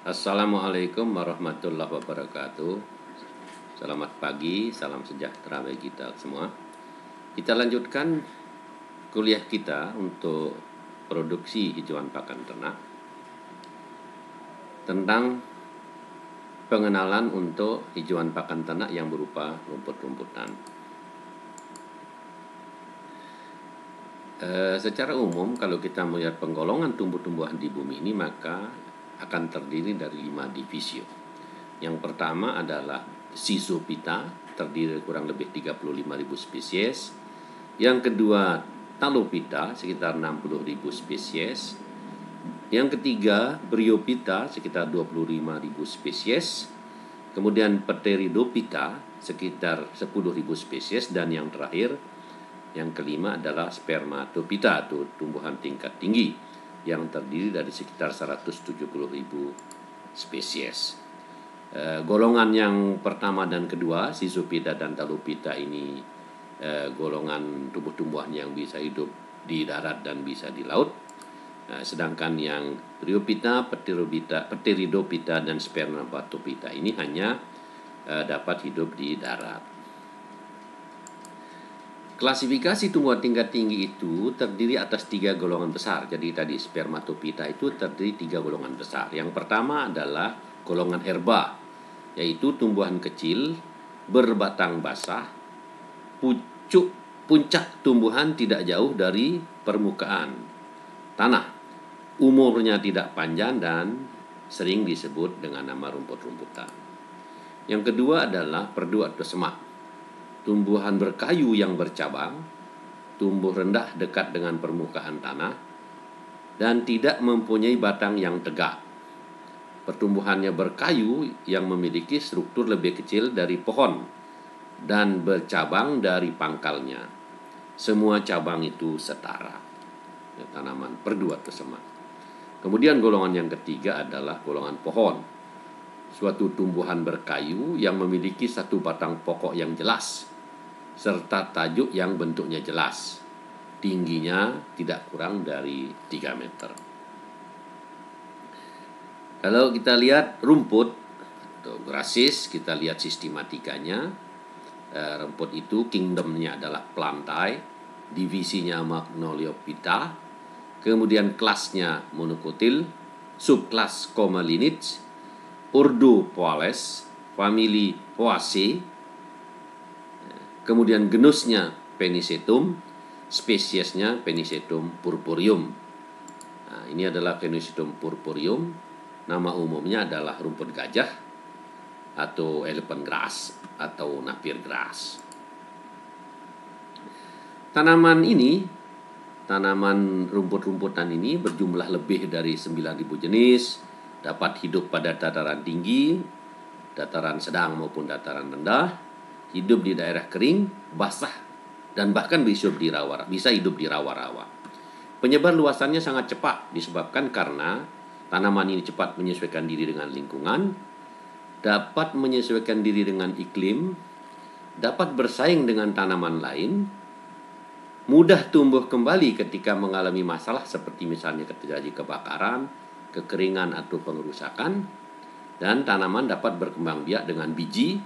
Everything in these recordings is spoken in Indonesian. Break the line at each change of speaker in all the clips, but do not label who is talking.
Assalamualaikum warahmatullahi wabarakatuh. Selamat pagi, salam sejahtera bagi kita semua. Kita lanjutkan kuliah kita untuk produksi hijauan pakan ternak tentang pengenalan untuk hijauan pakan ternak yang berupa rumput-rumputan. Secara umum kalau kita melihat penggolongan tumbuh-tumbuhan di bumi ini maka akan terdiri dari 5 divisi. Yang pertama adalah Schizophyta, terdiri kurang lebih 35.000 spesies. Yang kedua Talophyta, sekitar 60.000 spesies. Yang ketiga Bryophyta, sekitar 25.000 spesies. Kemudian Pteridophyta, sekitar 10.000 spesies. Dan yang terakhir, yang kelima adalah Spermatophyta atau tumbuhan tingkat tinggi yang terdiri dari sekitar 170.000 spesies. Golongan yang pertama dan kedua, Schizophyta dan Talophyta ini golongan tumbuh-tumbuhan yang bisa hidup di darat dan bisa di laut. Sedangkan yang Bryophyta, Pteridophyta dan Spermatophyta ini hanya dapat hidup di darat. Klasifikasi tumbuhan tingkat tinggi itu terdiri atas 3 golongan besar. Jadi tadi Spermatophyta itu terdiri 3 golongan besar. Yang pertama adalah golongan herba, yaitu tumbuhan kecil berbatang basah, puncak tumbuhan tidak jauh dari permukaan tanah, umurnya tidak panjang dan sering disebut dengan nama rumput-rumputan. Yang kedua adalah perdu atau semak, tumbuhan berkayu yang bercabang, tumbuh rendah dekat dengan permukaan tanah, dan tidak mempunyai batang yang tegak. Pertumbuhannya berkayu yang memiliki struktur lebih kecil dari pohon dan bercabang dari pangkalnya. Semua cabang itu setara. Tanaman perdu atau semak. Kemudian golongan yang ketiga adalah golongan pohon, suatu tumbuhan berkayu yang memiliki satu batang pokok yang jelas serta tajuk yang bentuknya jelas, tingginya tidak kurang dari 3 meter. Kalau kita lihat rumput atau grassis, kita lihat sistematikanya. Rumput itu kingdomnya adalah Plantae, divisinya Magnoliophyta, kemudian kelasnya Monocotyl, subkelas Comalinids, ordo Poales, famili Poaceae, kemudian genusnya Penicetum, spesiesnya Penicetum purpureum. Nah, ini adalah Penicetum purpureum. Nama umumnya adalah rumput gajah atau elephant grass atau nappier grass. Tanaman rumput-rumputan ini berjumlah lebih dari 9.000 jenis, dapat hidup pada dataran tinggi, dataran sedang maupun dataran rendah, hidup di daerah kering, basah, dan bahkan bisa hidup di rawa-rawa. Penyebar luasannya sangat cepat disebabkan karena tanaman ini cepat menyesuaikan diri dengan lingkungan, dapat menyesuaikan diri dengan iklim, dapat bersaing dengan tanaman lain, mudah tumbuh kembali ketika mengalami masalah seperti misalnya terjadi kebakaran, kekeringan atau pengerusakan, dan tanaman dapat berkembang biak dengan biji,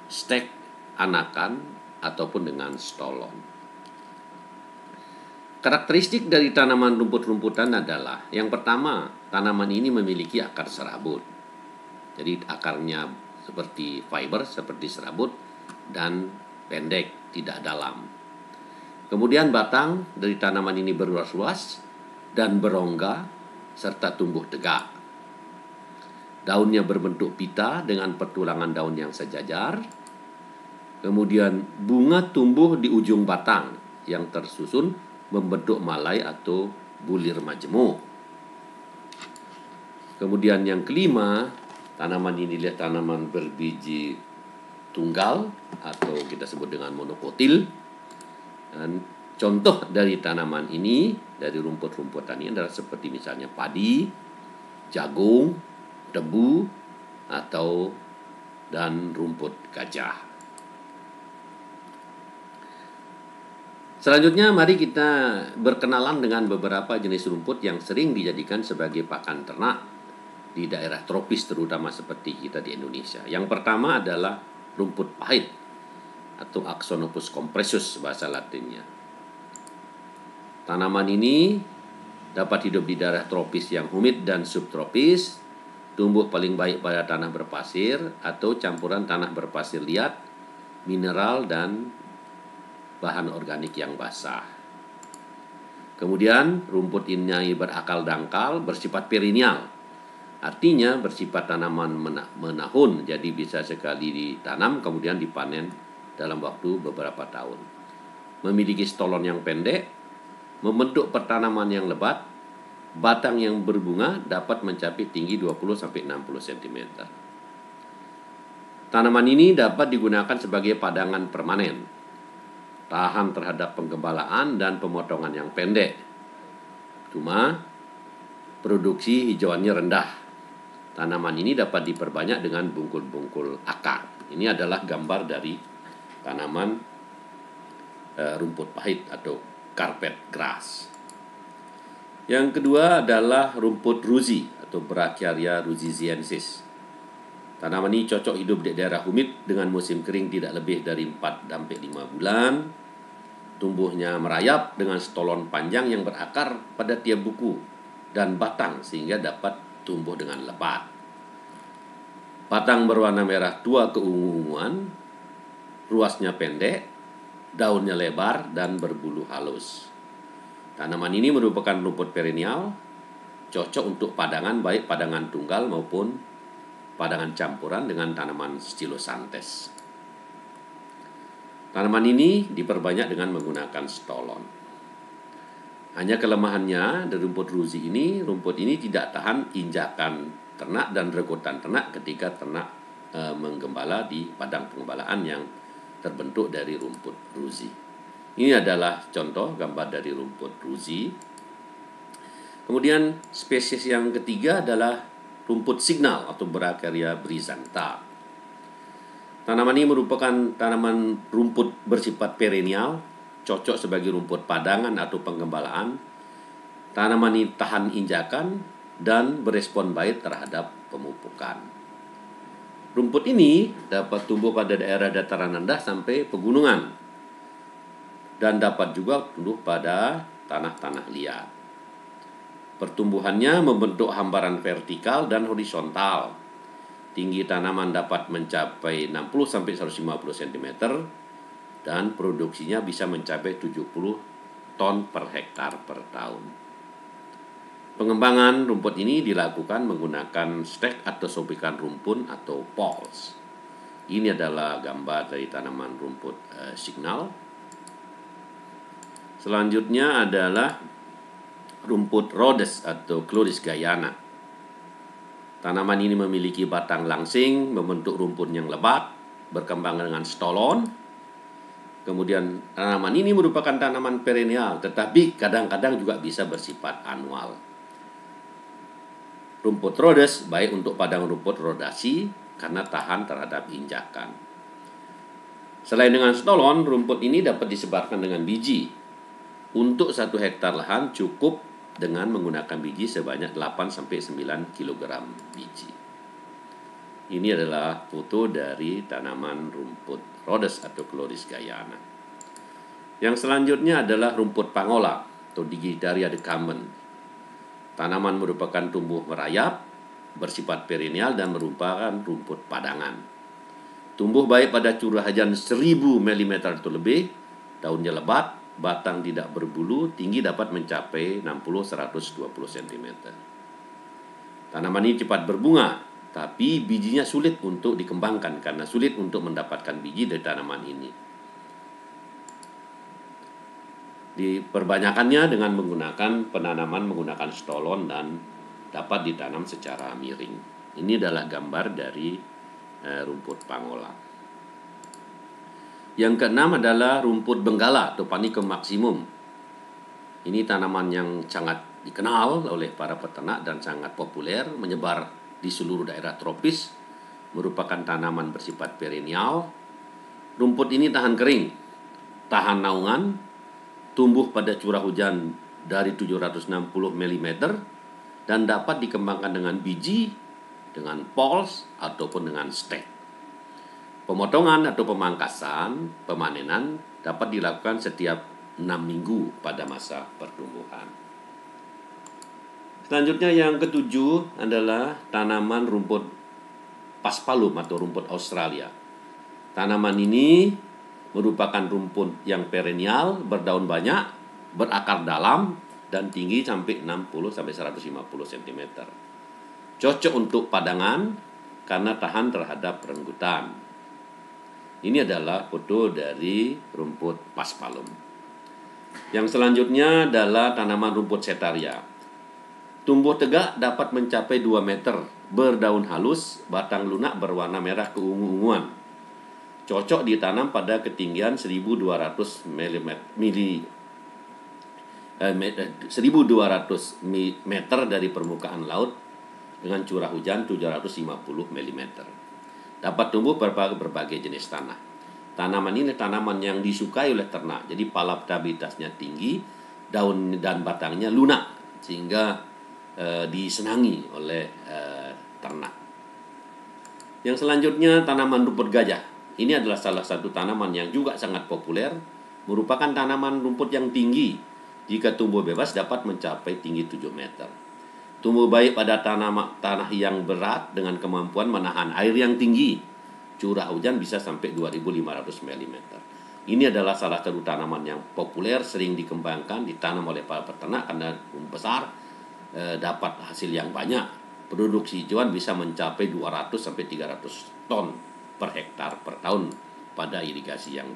stek, anakan, ataupun dengan stolon. Karakteristik dari tanaman rumput-rumputan adalah, yang pertama, tanaman ini memiliki akar serabut. Jadi akarnya seperti fiber, seperti serabut, dan pendek, tidak dalam. Kemudian batang dari tanaman ini berluas-luas dan berongga, serta tumbuh tegak. Daunnya berbentuk pita dengan pertulangan daun yang sejajar. Kemudian bunga tumbuh di ujung batang yang tersusun membentuk malai atau bulir majemuk. Kemudian yang kelima, tanaman ini adalah tanaman berbiji tunggal atau kita sebut dengan monokotil. Dan contoh dari tanaman ini, dari rumput-rumputan ini adalah seperti misalnya padi, jagung, tebu, dan rumput gajah. Selanjutnya mari kita berkenalan dengan beberapa jenis rumput yang sering dijadikan sebagai pakan ternak di daerah tropis terutama seperti kita di Indonesia. Yang pertama adalah rumput pahit atau Axonopus compressus bahasa Latinnya. Tanaman ini dapat hidup di daerah tropis yang humid dan subtropis, tumbuh paling baik pada tanah berpasir atau campuran tanah berpasir liat, mineral, dan bahan organik yang basah. Kemudian rumput ini berakar dangkal, bersifat perennial. Artinya bersifat tanaman menahun, jadi bisa sekali ditanam kemudian dipanen dalam waktu beberapa tahun. Memiliki stolon yang pendek, membentuk pertanaman yang lebat, batang yang berbunga, dapat mencapai tinggi 20-60 cm. Tanaman ini dapat digunakan sebagai padangan permanen, tahan terhadap penggembalaan dan pemotongan yang pendek. Cuma produksi hijauannya rendah. Tanaman ini dapat diperbanyak dengan bungkul-bungkul akar. Ini adalah gambar dari tanaman rumput pahit atau carpet grass. Yang kedua adalah rumput ruzi atau Brachiaria ruziziensis. Tanaman ini cocok hidup di daerah humid dengan musim kering tidak lebih dari 4-5 bulan. Tumbuhnya merayap dengan stolon panjang yang berakar pada tiap buku dan batang sehingga dapat tumbuh dengan lebat. Batang berwarna merah tua keunguan, ruasnya pendek, daunnya lebar dan berbulu halus. Tanaman ini merupakan rumput perennial, cocok untuk padangan baik padangan tunggal maupun padangan campuran dengan tanaman Stylosanthes. Tanaman ini diperbanyak dengan menggunakan stolon. Hanya kelemahannya dari rumput ruzi ini, rumput ini tidak tahan injakan ternak dan regotan ternak ketika ternak menggembala di padang penggembalaan yang terbentuk dari rumput ruzi. Ini adalah contoh gambar dari rumput ruzi. Kemudian spesies yang ketiga adalah rumput signal atau Brachiaria brizantha. Tanaman ini merupakan tanaman rumput bersifat perennial, cocok sebagai rumput padangan atau penggembalaan. Tanaman ini tahan injakan dan berespon baik terhadap pemupukan. Rumput ini dapat tumbuh pada daerah dataran rendah sampai pegunungan dan dapat juga tumbuh pada tanah-tanah liat. Pertumbuhannya membentuk hambaran vertikal dan horizontal. Tinggi tanaman dapat mencapai 60-150 cm dan produksinya bisa mencapai 70 ton per hektar per tahun. Pengembangan rumput ini dilakukan menggunakan stek atau sobekan rumpun atau poles. Ini adalah gambar dari tanaman rumput signal. Selanjutnya adalah rumput Rhodes atau Chloris gayana. Tanaman ini memiliki batang langsing, membentuk rumpun yang lebat, berkembang dengan stolon. Kemudian tanaman ini merupakan tanaman perennial, tetapi kadang-kadang juga bisa bersifat annual. Rumput Rhodes baik untuk padang rumput rodasi karena tahan terhadap injakan. Selain dengan stolon, rumput ini dapat disebarkan dengan biji. Untuk 1 hektar lahan cukup dengan menggunakan biji sebanyak 8-9 kg biji. Ini adalah foto dari tanaman rumput Rhodes atau Chloris gayana. Yang selanjutnya adalah rumput pangola atau Digitaria decumbens. Tanaman merupakan tumbuh merayap, bersifat perennial dan merupakan rumput padangan. Tumbuh baik pada curah hujan 1000 mm atau lebih, daunnya lebat, batang tidak berbulu, tinggi dapat mencapai 60-120 cm. Tanaman ini cepat berbunga, tapi bijinya sulit untuk dikembangkan karena sulit untuk mendapatkan biji dari tanaman ini. Diperbanyakannya dengan menggunakan penanaman menggunakan stolon dan dapat ditanam secara miring. Ini adalah gambar dari rumput pangola. Yang keenam adalah rumput benggala atau Panicum maximum. Ini tanaman yang sangat dikenal oleh para peternak dan sangat populer, menyebar di seluruh daerah tropis, merupakan tanaman bersifat perennial. Rumput ini tahan kering, tahan naungan, tumbuh pada curah hujan dari 760 mm dan dapat dikembangkan dengan biji dengan poles ataupun dengan stek. Pemotongan atau pemangkasan pemanenan dapat dilakukan setiap 6 minggu pada masa pertumbuhan. Selanjutnya yang ketujuh adalah tanaman rumput paspalum atau rumput Australia. Tanaman ini merupakan rumput yang perennial, berdaun banyak, berakar dalam, dan tinggi sampai 60-150 cm. Cocok untuk padangan karena tahan terhadap renggutan. Ini adalah foto dari rumput paspalum. Yang selanjutnya adalah tanaman rumput setaria. Tumbuh tegak dapat mencapai 2 meter, berdaun halus, batang lunak berwarna merah keungu-unguan. Cocok ditanam pada ketinggian 1200 meter dari permukaan laut dengan curah hujan 750 mm. Dapat tumbuh berbagai jenis tanah. Tanaman ini tanaman yang disukai oleh ternak. Jadi palatabilitasnya tinggi, daun dan batangnya lunak sehingga disenangi oleh ternak. Yang selanjutnya tanaman rumput gajah. Ini adalah salah satu tanaman yang juga sangat populer, merupakan tanaman rumput yang tinggi. Jika tumbuh bebas dapat mencapai tinggi 7 meter. Tumbuh baik pada tanah yang berat dengan kemampuan menahan air yang tinggi. Curah hujan bisa sampai 2500 mm. Ini adalah salah satu tanaman yang populer, sering dikembangkan, ditanam oleh para peternak karena besar, dapat hasil yang banyak. Produksi hijauan bisa mencapai 200-300 ton per hektar per tahun pada irigasi yang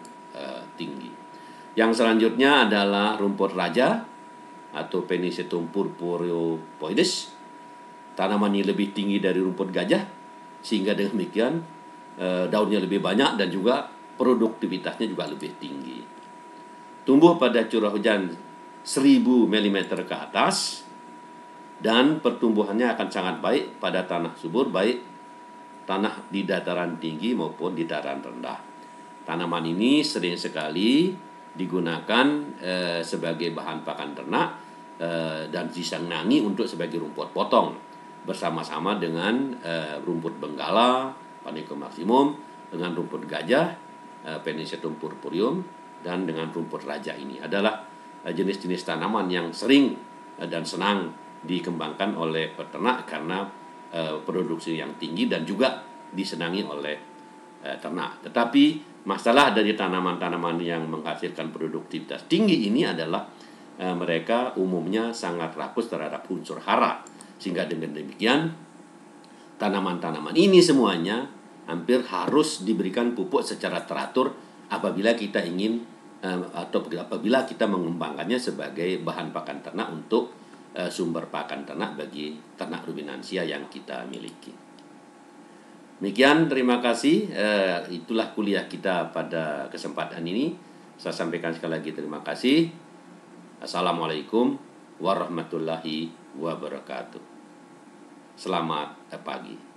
tinggi. Yang selanjutnya adalah rumput raja atau Penicetum purpureopoides. Tanaman ini lebih tinggi dari rumput gajah, sehingga dengan demikian daunnya lebih banyak dan juga produktivitasnya juga lebih tinggi. Tumbuh pada curah hujan 1000 mm ke atas, dan pertumbuhannya akan sangat baik pada tanah subur, baik tanah di dataran tinggi maupun di dataran rendah. Tanaman ini sering sekali digunakan sebagai bahan pakan ternak dan disenangi untuk sebagai rumput potong bersama-sama dengan rumput benggala, Panicum maximum, dengan rumput gajah, Penicetum purpureum, dan dengan rumput raja. Ini adalah jenis-jenis tanaman yang sering dan senang dikembangkan oleh peternak karena produksi yang tinggi dan juga disenangi oleh ternak. Tetapi masalah dari tanaman-tanaman yang menghasilkan produktivitas tinggi ini adalah mereka umumnya sangat rakus terhadap unsur hara, sehingga dengan demikian tanaman-tanaman ini semuanya hampir harus diberikan pupuk secara teratur apabila kita ingin atau apabila kita mengembangkannya sebagai bahan pakan ternak untuk sumber pakan ternak bagi ternak ruminansia yang kita miliki. Demikian, terima kasih. Itulah kuliah kita pada kesempatan ini. Saya sampaikan sekali lagi terima kasih. Assalamualaikum warahmatullahi wabarakatuh. Selamat pagi.